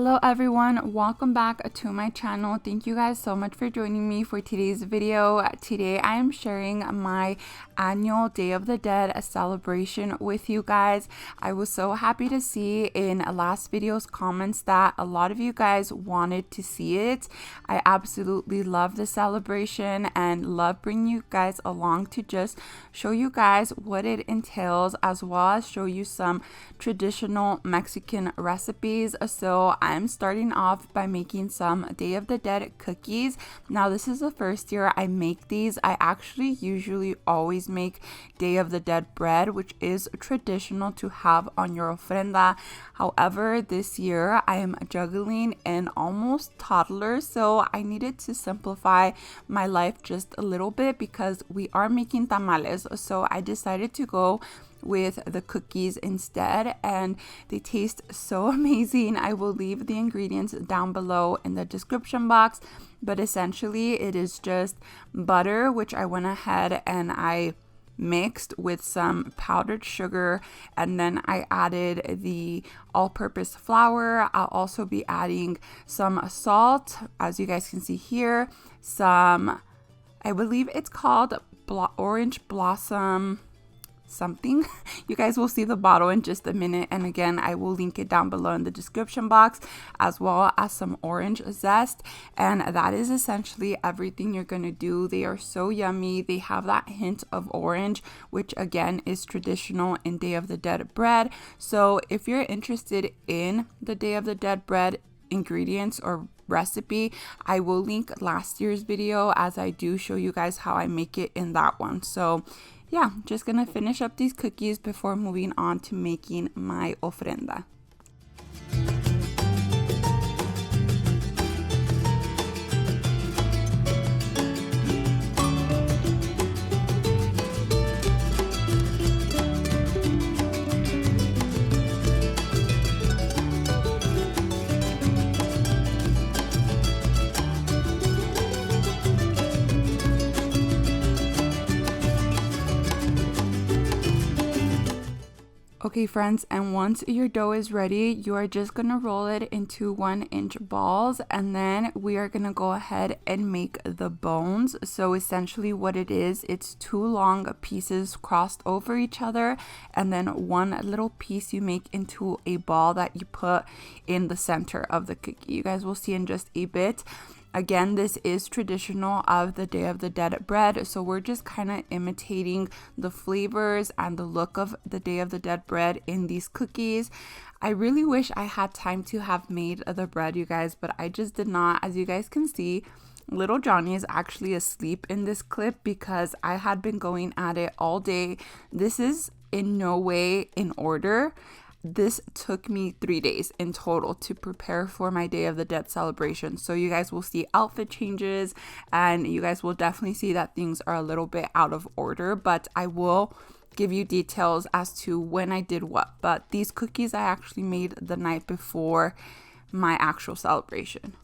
Hello everyone, welcome back to my channel. Thank you guys so much for joining me for today's video. Today I am sharing my annual Day of the Dead celebration with you guys. I was so happy to see in last video's comments that a lot of you guys wanted to see it. I absolutely love the celebration and love bringing you guys along to just show you guys what it entails, as well as show you some traditional Mexican recipes. So I'm starting off by making some Day of the Dead cookies. Now this is the first year I make these. I actually usually always make Day of the Dead bread, which is traditional to have on your ofrenda. However, this year I am juggling an almost toddler, so I needed to simplify my life just a little bit because we are making tamales. So I decided to go with the cookies instead, and they taste so amazing. I will leave the ingredients down below in the description box, but essentially it is just butter, which I went ahead and I mixed with some powdered sugar, and then I added the all-purpose flour. I'll also be adding some salt, as you guys can see here, some, I believe it's called orange blossom something. You guys will see the bottle in just a minute, and again I will link it down below in the description box, as well as some orange zest. And that is essentially everything you're gonna do. They are so yummy. They have that hint of orange, which again is traditional in Day of the Dead bread. So if you're interested in the Day of the Dead bread ingredients or recipe, I will link last year's video, as I do show you guys how I make it in that one. So yeah, just gonna finish up these cookies before moving on to making my ofrenda. Okay friends, and once your dough is ready, you are just gonna roll it into 1-inch balls, and then we are gonna go ahead and make the bones. So essentially what it is, it's 2 long pieces crossed over each other, and then one little piece you make into a ball that you put in the center of the cookie. You guys will see in just a bit. Again, this is traditional of the Day of the Dead bread, so we're just kind of imitating the flavors and the look of the Day of the Dead bread in these cookies. I really wish I had time to have made the bread, you guys, but I just did not. As you guys can see, little Johnny is actually asleep in this clip because I had been going at it all day. This is in no way in order. This took me 3 days in total to prepare for my Day of the Dead celebration. So you guys will see outfit changes, and you guys will definitely see that things are a little bit out of order, but I will give you details as to when I did what. But these cookies I actually made the night before my actual celebration.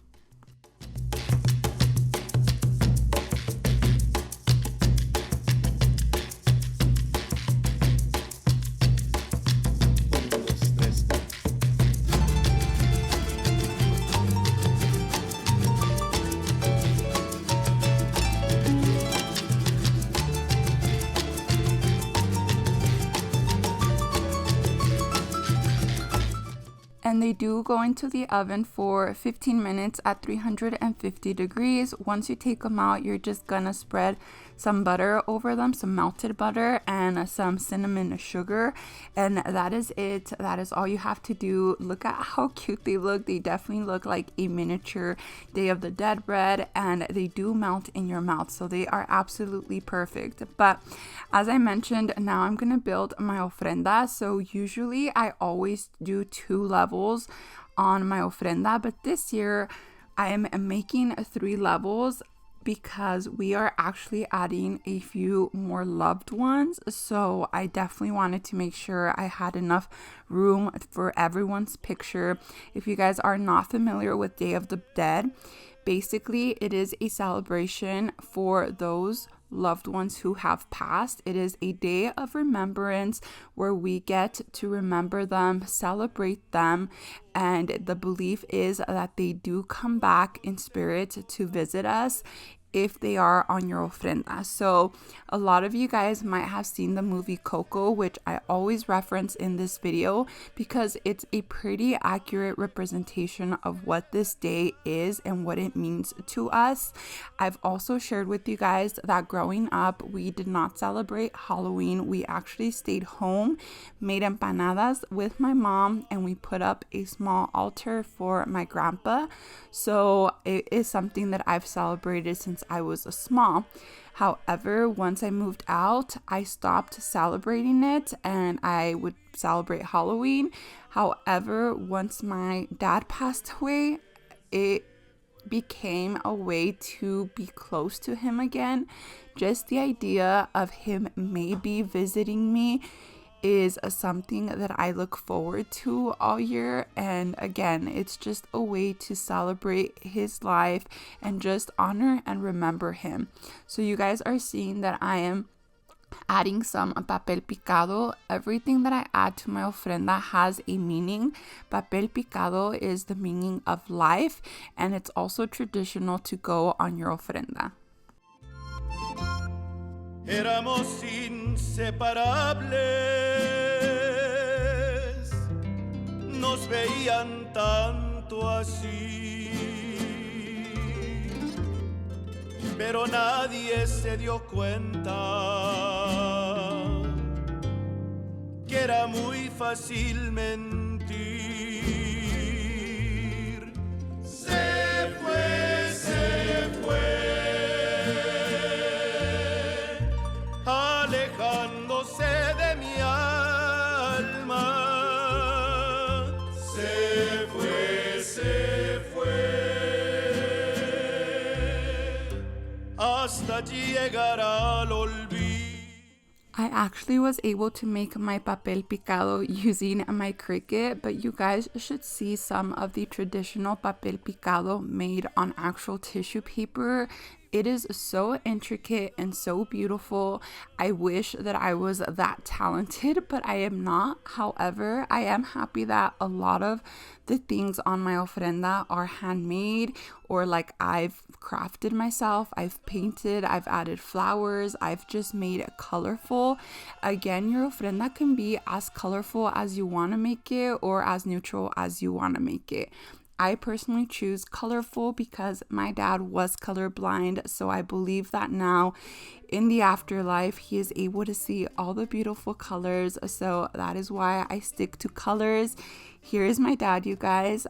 And they do go into the oven for 15 minutes at 350 degrees. Once you take them out, you're just gonna spread some butter over them, some melted butter, and some cinnamon sugar, and that is it. That is all you have to do. Look at how cute they look. They definitely look like a miniature Day of the Dead bread, and they do melt in your mouth, so they are absolutely perfect. But as I mentioned, now I'm gonna build my ofrenda. So usually I always do 2 levels on my ofrenda, but this year I am making 3 levels because we are actually adding a few more loved ones. So I definitely wanted to make sure I had enough room for everyone's picture. If you guys are not familiar with Day of the Dead, basically it is a celebration for those loved ones who have passed. It is a day of remembrance where we get to remember them, celebrate them, and the belief is that they do come back in spirit to visit us if they are on your ofrenda. So a lot of you guys might have seen the movie Coco, which I always reference in this video because it's a pretty accurate representation of what this day is and what it means to us. I've also shared with you guys that growing up, we did not celebrate Halloween. We actually stayed home, made empanadas with my mom, and we put up a small altar for my grandpa. So it is something that I've celebrated since I was small. However, once I moved out, I stopped celebrating it and I would celebrate Halloween. However, once my dad passed away, it became a way to be close to him again. Just the idea of him maybe visiting me is something that I look forward to all year, and again, it's just a way to celebrate his life and just honor and remember him. So you guys are seeing that I am adding some papel picado. Everything that I add to my ofrenda has a meaning. Papel picado is the meaning of life, and it's also traditional to go on your ofrenda. Éramos inseparables, nos veían tanto así, pero nadie se dio cuenta que era muy fácil mentir. Se fue, alejándose de mi alma. Se fue, hasta llegar al olvido. I actually was able to make my papel picado using my Cricut, but you guys should see some of the traditional papel picado made on actual tissue paper. It is so intricate and so beautiful. I wish that I was that talented, but I am not. However, I am happy that a lot of the things on my ofrenda are handmade, or like I've crafted myself, I've painted, I've added flowers, I've just made it colorful. Again, your ofrenda can be as colorful as you want to make it or as neutral as you want to make it. I personally choose colorful because my dad was colorblind, so I believe that now in the afterlife he is able to see all the beautiful colors, so that is why I stick to colors. Here is my dad, you guys.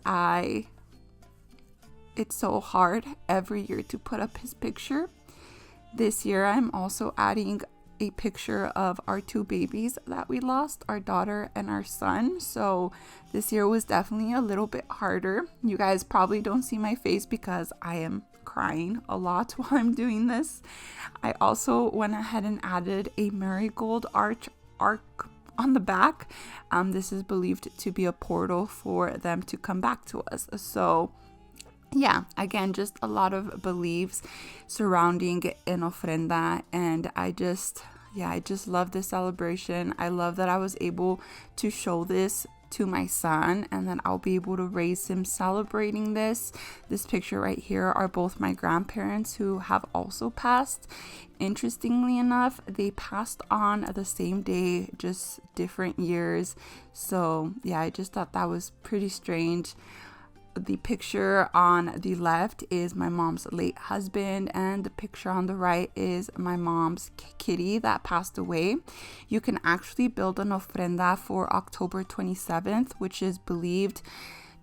It's so hard every year to put up his picture. This year I'm also adding a picture of our two babies that we lost, our daughter and our son. So this year was definitely a little bit harder. You guys probably don't see my face because I am crying a lot while I'm doing this. I also went ahead and added a marigold arc on the back. This is believed to be a portal for them to come back to us. So yeah, again, just a lot of beliefs surrounding an ofrenda, and I just love this celebration. I love that I was able to show this to my son, and then I'll be able to raise him celebrating this. This picture right here are both my grandparents who have also passed. Interestingly enough, they passed on the same day, just different years. So yeah, I just thought that was pretty strange. The picture on the left is my mom's late husband, and the picture on the right is my mom's kitty that passed away. You can actually build an ofrenda for October 27th, which is believed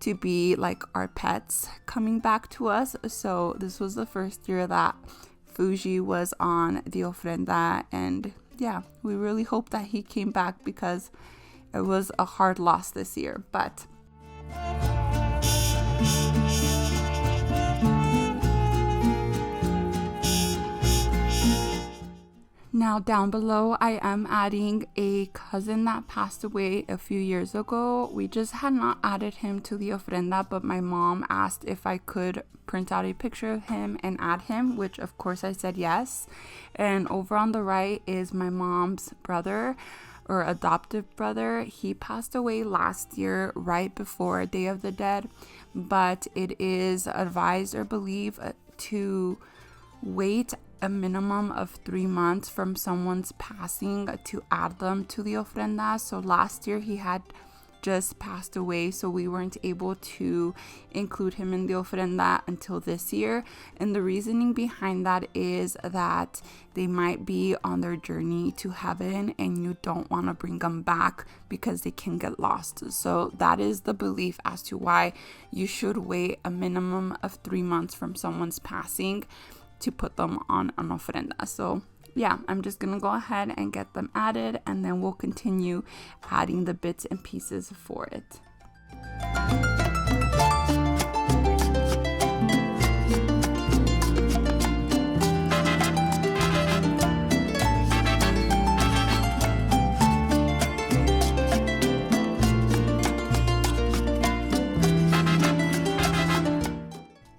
to be like our pets coming back to us. So this was the first year that Fuji was on the ofrenda, and yeah, we really hope that he came back because it was a hard loss this year. But Now down below, I am adding a cousin that passed away a few years ago. We just had not added him to the ofrenda, but my mom asked if I could print out a picture of him and add him, which of course I said yes. And over on the right is my mom's brother, or adoptive brother. He passed away last year right before Day of the Dead, but it is advised or believed to wait a minimum of 3 months from someone's passing to add them to the ofrenda. So last year he had just passed away, so we weren't able to include him in the ofrenda until this year. And the reasoning behind that is that they might be on their journey to heaven and you don't want to bring them back because they can get lost. So that is the belief as to why you should wait a minimum of 3 months from someone's passing to put them on an ofrenda. So yeah, I'm just gonna go ahead and get them added, and then we'll continue adding the bits and pieces for it.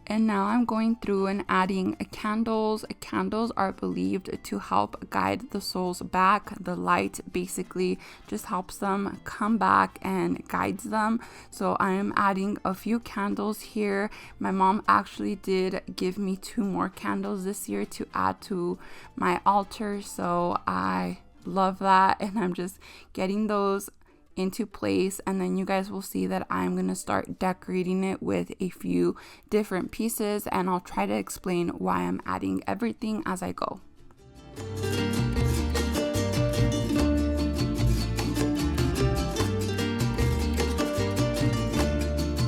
And now I'm going through and adding candles. Candles are believed to help guide the souls back. The light basically just helps them come back and guides them. So I am adding a few candles here. My mom actually did give me 2 more candles this year to add to my altar. So I love that. And I'm just getting those into place, and then you guys will see that I'm gonna start decorating it with a few different pieces, and I'll try to explain why I'm adding everything as I go.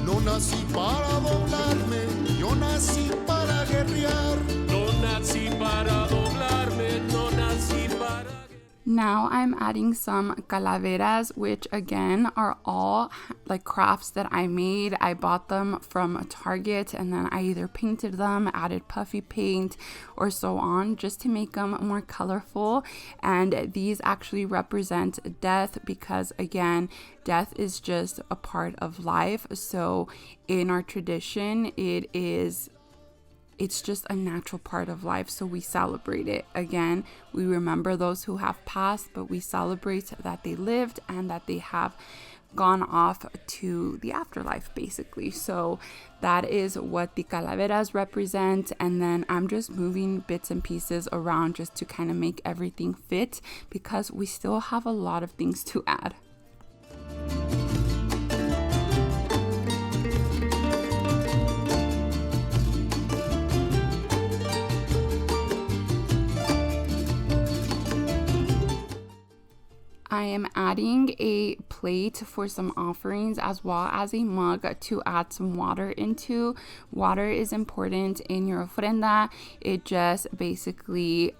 No nací para doblarme, yo nací para guerrear. No nací para doblarme, no nací para. Now I'm adding some calaveras, which again are all like crafts that I made. I bought them from Target, and then I either painted them, added puffy paint, or so on, just to make them more colorful. And these actually represent death, because again, death is just a part of life. So in our tradition, it's just a natural part of life, so we celebrate it. Again, we remember those who have passed, but we celebrate that they lived and that they have gone off to the afterlife, basically. So that is what the calaveras represent. And then I'm just moving bits and pieces around just to kind of make everything fit, because we still have a lot of things to add. I am adding a plate for some offerings, as well as a mug to add some water into. Water is important in your ofrenda. It just basically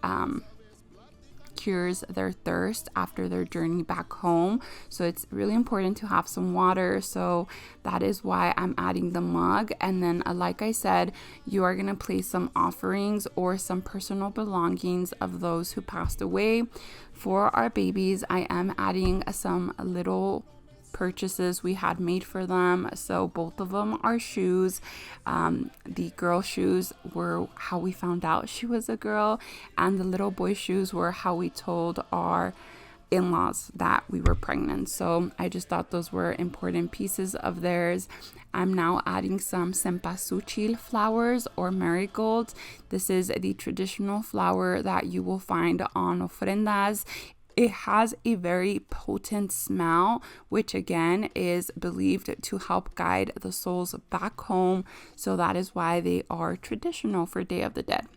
cures their thirst after their journey back home. So it's really important to have some water. So that is why I'm adding the mug. And then like I said, you are going to place some offerings or some personal belongings of those who passed away. For our babies, I am adding some little purchases we had made for them. So both of them are shoes. The girl shoes were how we found out she was a girl, and the little boy shoes were how we told our in-laws that we were pregnant. So I just thought those were important pieces of theirs. I'm now adding some cempasúchil flowers or marigolds. This is the traditional flower that you will find on ofrendas. It has a very potent smell, which again is believed to help guide the souls back home. So that is why they are traditional for Day of the Dead.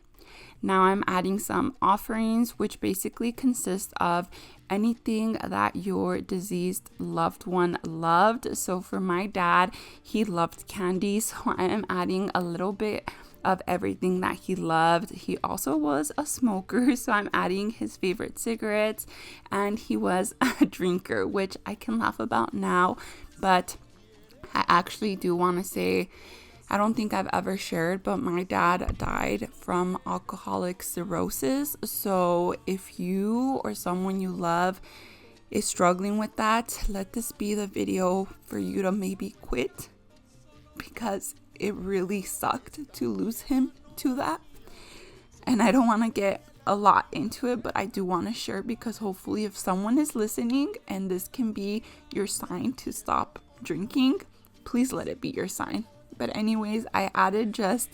Now I'm adding some offerings, which basically consist of anything that your deceased loved one loved. So for my dad, he loved candy, so I am adding a little bit of everything that he loved. He also was a smoker, so I'm adding his favorite cigarettes, and he was a drinker, which I can laugh about now, but I actually do want to say I don't think I've ever shared, but my dad died from alcoholic cirrhosis. So if you or someone you love is struggling with that, let this be the video for you to maybe quit, because it really sucked to lose him to that. And I don't want to get a lot into it, but I do want to share, because hopefully if someone is listening and this can be your sign to stop drinking, please let it be your sign. But anyways, I added just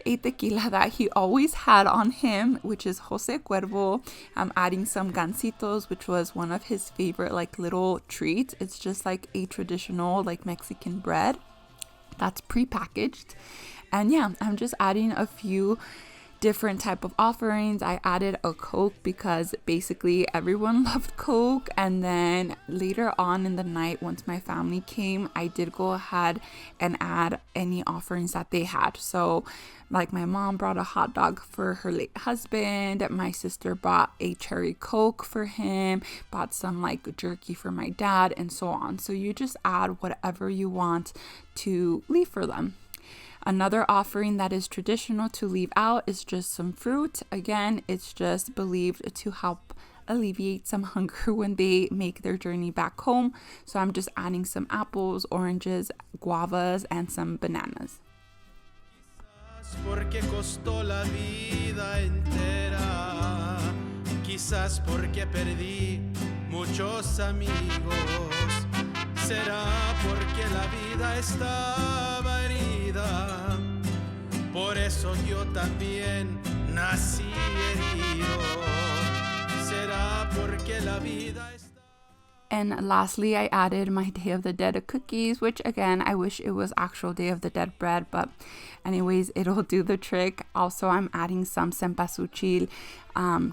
a tequila that he always had on him, which is Jose Cuervo. I'm adding some gancitos, which was one of his favorite like little treats. It's just like a traditional like Mexican bread that's pre-packaged. And yeah, I'm just adding a few different type of offerings. I added a Coke because basically everyone loved Coke. And then later on in the night, once my family came, I did go ahead and add any offerings that they had. So like my mom brought a hot dog for her late husband, my sister bought a cherry Coke for him, bought some like jerky for my dad, and so on. So you just add whatever you want to leave for them. Another offering that is traditional to leave out is just some fruit. Again, it's just believed to help alleviate some hunger when they make their journey back home. So I'm just adding some apples, oranges, guavas, and some bananas. Porque costó la vida entera, quizás porque perdí muchos amigos, será porque la vida estaba herida, por eso yo también nací herido, será porque la vida está. And lastly, I added my Day of the Dead cookies, which again, I wish it was actual Day of the Dead bread, but anyways, it'll do the trick. Also, I'm adding some cempasúchil,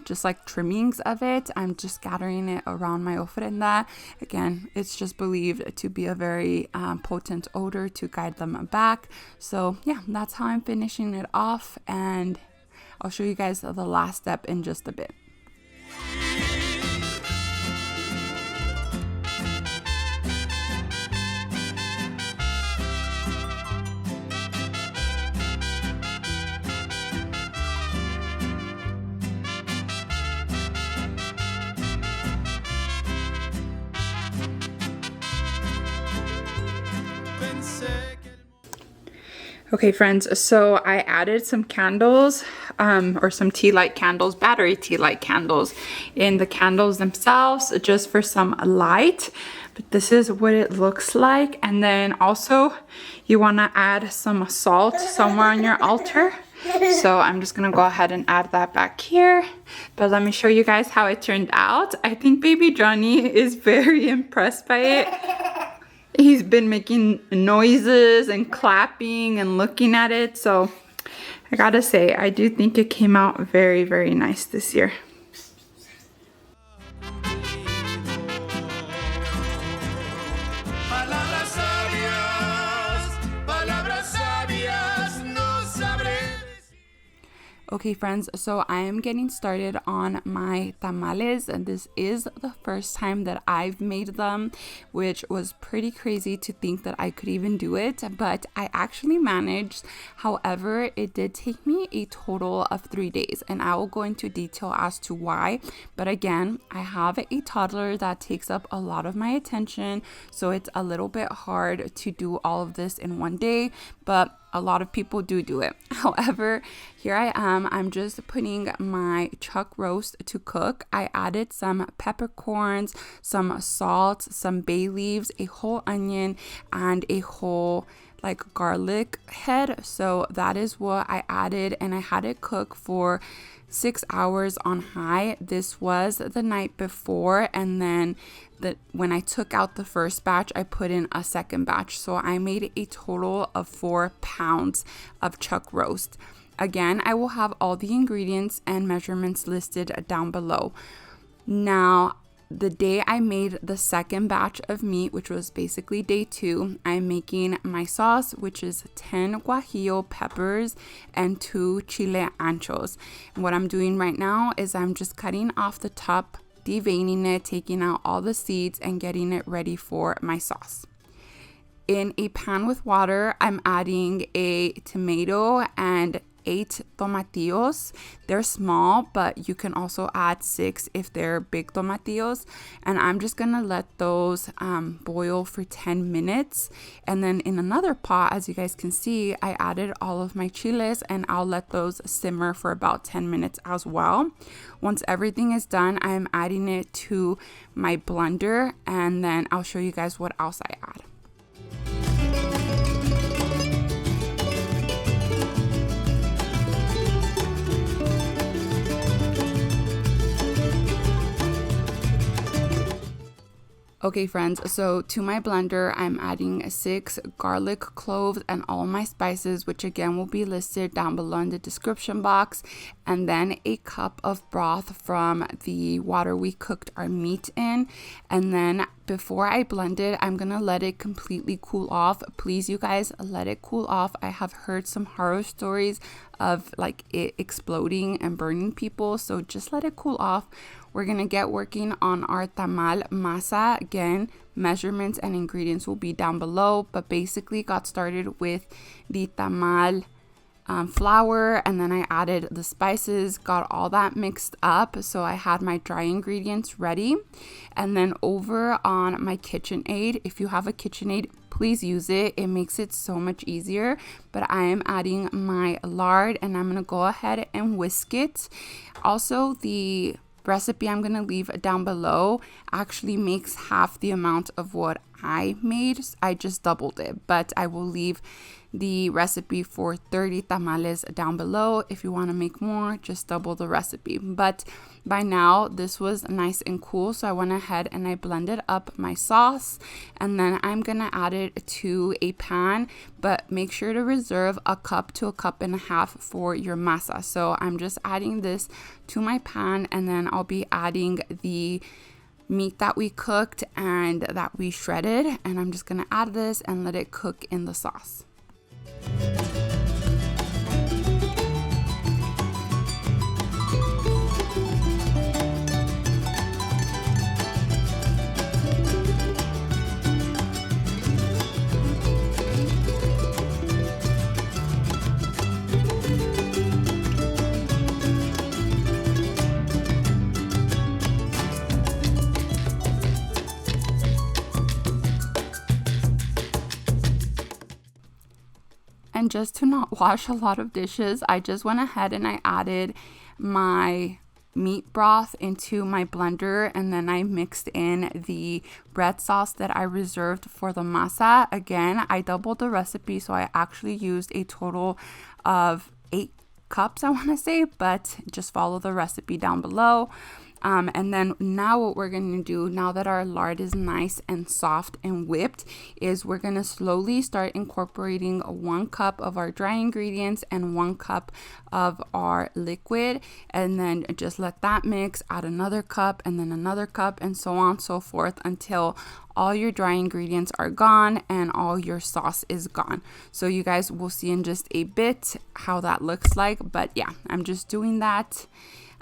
just like trimmings of it. I'm just scattering it around my ofrenda. Again, it's just believed to be a very potent odor to guide them back. So yeah, that's how I'm finishing it off, and I'll show you guys the last step in just a bit. Okay, friends, so I added some candles, or some tea light candles, battery tea light candles in the candles themselves, just for some light. But this is what it looks like. And then also you want to add some salt somewhere on your altar. So I'm just gonna go ahead and add that back here. But let me show you guys how it turned out. I think baby Johnny is very impressed by it. He's been making noises and clapping and looking at it. So I gotta say, I do think it came out very, very nice this year. Okay, friends, so I am getting started on my tamales, and this is the first time that I've made them, which was pretty crazy to think that I could even do it, but I actually managed. However, it did take me a total of 3 days, and I will go into detail as to why. But again, I have a toddler that takes up a lot of my attention, so it's a little bit hard to do all of this in one day, but a lot of people do it. However, here I am. I'm just putting my chuck roast to cook. I added some peppercorns, some salt, some bay leaves, a whole onion, and a whole like garlic head. So that is what I added, and I had it cook for 6 hours on high. This was the night before, and then when I took out the first batch, I put in a second batch. So I made a total of 4 pounds of chuck roast. Again, I will have all the ingredients and measurements listed down below. Now, the day I made the second batch of meat, which was basically day 2, I'm making my sauce, which is 10 guajillo peppers and 2 chile anchos. And what I'm doing right now is I'm just cutting off the top, deveining it, taking out all the seeds, and getting it ready for my sauce. In a pan with water, I'm adding a tomato and 8 tomatillos. They're small, but you can also add 6 if they're big tomatillos. And I'm just gonna let those boil for 10 minutes. And then in another pot, as you guys can see, I added all of my chiles, and I'll let those simmer for about 10 minutes as well. Once everything is done, I'm adding it to my blender, and then I'll show you guys what else I add. Okay friends, so to my blender, I'm adding 6 garlic cloves and all my spices, which again will be listed down below in the description box, and then a cup of broth from the water we cooked our meat in. And then before I blend it, I'm gonna let it completely cool off. Please, you guys, let it cool off. I have heard some horror stories of like it exploding and burning people, so just let it cool off. We're gonna get working on our tamal masa. Again, measurements and ingredients will be down below, but basically got started with the tamal flour, and then I added the spices, got all that mixed up, so I had my dry ingredients ready. And then over on my KitchenAid, if you have a KitchenAid, please use it. It makes it so much easier. But I am adding my lard, and I'm gonna go ahead and whisk it. Also, the recipe I'm gonna leave down below actually makes half the amount of what I made. I just doubled it, but I will leave the recipe for 30 tamales down below. If you want to make more, just double the recipe. But by now this was nice and cool, so I went ahead and I blended up my sauce, and then I'm gonna add it to a pan, but make sure to reserve a cup to a cup and a half for your masa. So I'm just adding this to my pan, and then I'll be adding the meat that we cooked and that we shredded, and I'm just gonna add this and let it cook in the sauce. And just to not wash a lot of dishes, I just went ahead and I added my meat broth into my blender, and then I mixed in the red sauce that I reserved for the masa. Again, I doubled the recipe, so I actually used a total of 8 cups, I want to say, but just follow the recipe down below. And then now what we're going to do, now that our lard is nice and soft and whipped, is we're going to slowly start incorporating 1 cup of our dry ingredients and 1 cup of our liquid, and then just let that mix, add another cup and then another cup, and so on and so forth until all your dry ingredients are gone and all your sauce is gone. So you guys will see in just a bit how that looks like, but yeah, I'm just doing that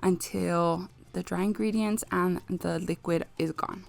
until the dry ingredients and the liquid is gone.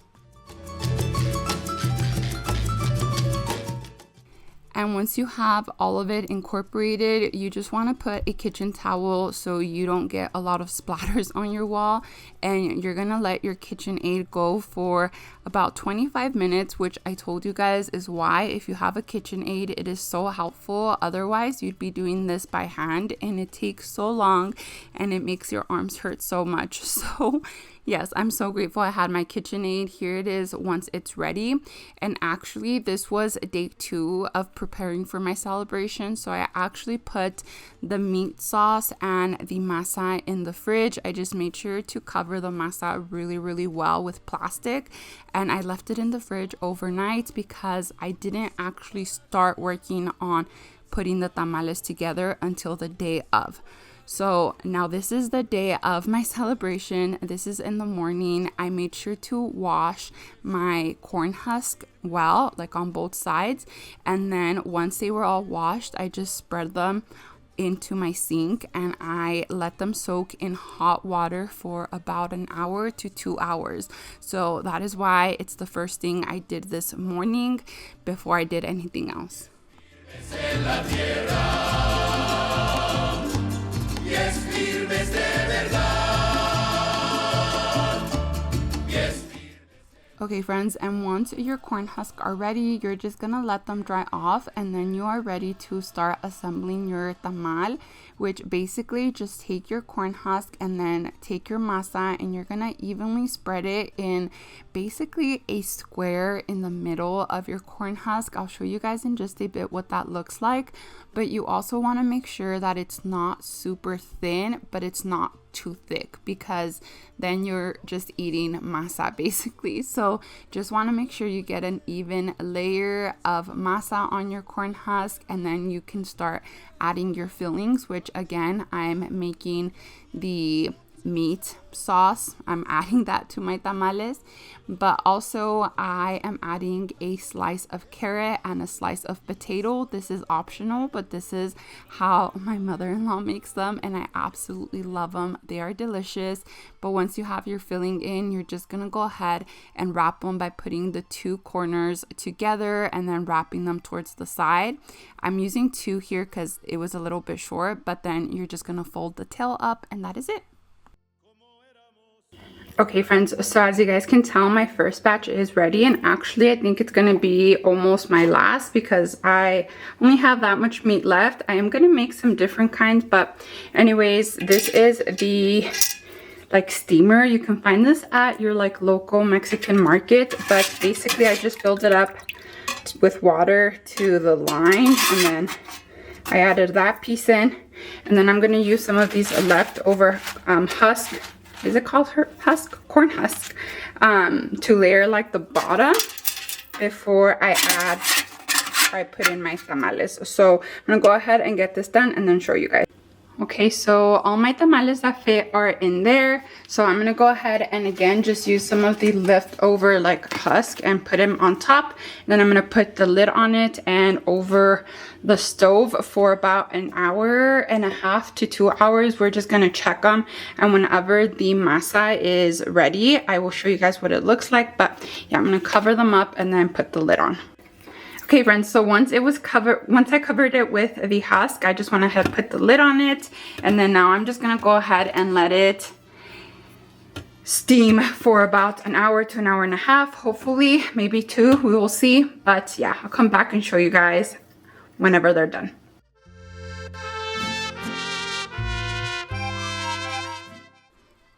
And once you have all of it incorporated, you just want to put a kitchen towel so you don't get a lot of splatters on your wall, and you're gonna let your KitchenAid go for about 25 minutes, which I told you guys is why if you have a KitchenAid, it is so helpful. Otherwise you'd be doing this by hand and it takes so long and it makes your arms hurt so much. So yes, I'm so grateful I had my KitchenAid. Here it is once it's ready. And actually this was day 2 of preparing for my celebration. So I actually put the meat sauce and the masa in the fridge. I just made sure to cover the masa really well with plastic, and I left it in the fridge overnight because I didn't actually start working on putting the tamales together until the day of. So now this is the day of my celebration. This is in the morning. I made sure to wash my corn husk well, like on both sides. And then once they were all washed, I just spread them into my sink and I let them soak in hot water for about an hour to 2 hours. So that is why it's the first thing I did this morning before I did anything else. Okay friends, and once your corn husks are ready, you're just gonna let them dry off, and then you are ready to start assembling your tamal, which basically just take your corn husk and then take your masa and you're gonna evenly spread it in basically a square in the middle of your corn husk. I'll show you guys in just a bit what that looks like, but you also want to make sure that it's not super thin, but it's not too thick, because then you're just eating masa basically. So just want to make sure you get an even layer of masa on your corn husk, and then you can start adding your fillings, which again, I'm making the meat sauce. I'm adding that to my tamales, but also I am adding a slice of carrot and a slice of potato. This is optional, but this is how my mother-in-law makes them and I absolutely love them. They are delicious. But once you have your filling in, you're just gonna go ahead and wrap them by putting the two corners together and then wrapping them towards the side. I'm using 2 here because it was a little bit short, but then you're just gonna fold the tail up and that is it. Okay friends, so as you guys can tell, my first batch is ready, and actually I think it's going to be almost my last because I only have that much meat left. I am going to make some different kinds, but anyways, this is the like steamer. You can find this at your like local Mexican market, but basically I just filled it up with water to the line, and then I added that piece in, and then I'm going to use some of these leftover husk. Is it called husk? Corn husk, to layer like the bottom before I put in my tamales. So I'm gonna go ahead and get this done and then show you guys. Okay, so all my tamales that fit are in there. So I'm gonna go ahead and again just use some of the leftover like husk and put them on top. And then I'm gonna put the lid on it and over the stove for about an hour and a half to 2 hours. We're just gonna check them, and whenever the masa is ready, I will show you guys what it looks like. But yeah, I'm gonna cover them up and then put the lid on. Okay friends, so once I covered it with the husk, I just went ahead and put the lid on it, and then now I'm just gonna go ahead and let it steam for about an hour to an hour and a half, hopefully maybe 2, we will see. But yeah, I'll come back and show you guys whenever they're done.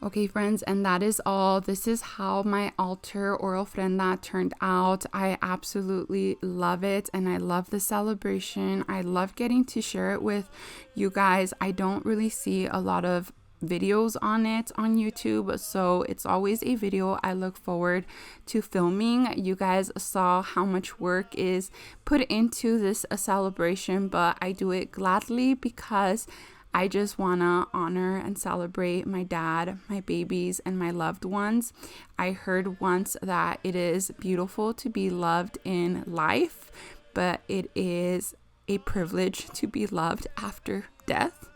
Okay friends, and that is all. This is how my altar or ofrenda turned out. I absolutely love it and I love the celebration. I love getting to share it with you guys. I don't really see a lot of videos on it on YouTube, so it's always a video I look forward to filming. You guys saw how much work is put into this celebration, but I do it gladly because I just want to honor and celebrate my dad, my babies, and my loved ones. I heard once that it is beautiful to be loved in life, but it is a privilege to be loved after death.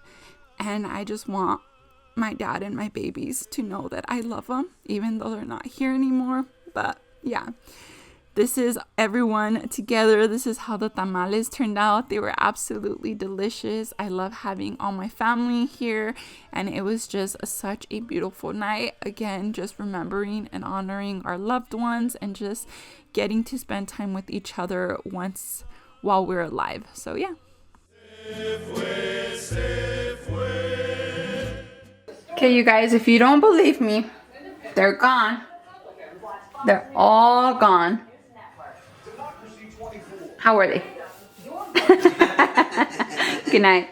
And I just want my dad and my babies to know that I love them, even though they're not here anymore. But yeah. This is everyone together. This is how the tamales turned out. They were absolutely delicious. I love having all my family here, and it was just such a beautiful night. Again, just remembering and honoring our loved ones and just getting to spend time with each other once while we're alive. So yeah. Okay, you guys, if you don't believe me, they're gone. They're all gone. How are they? Good night.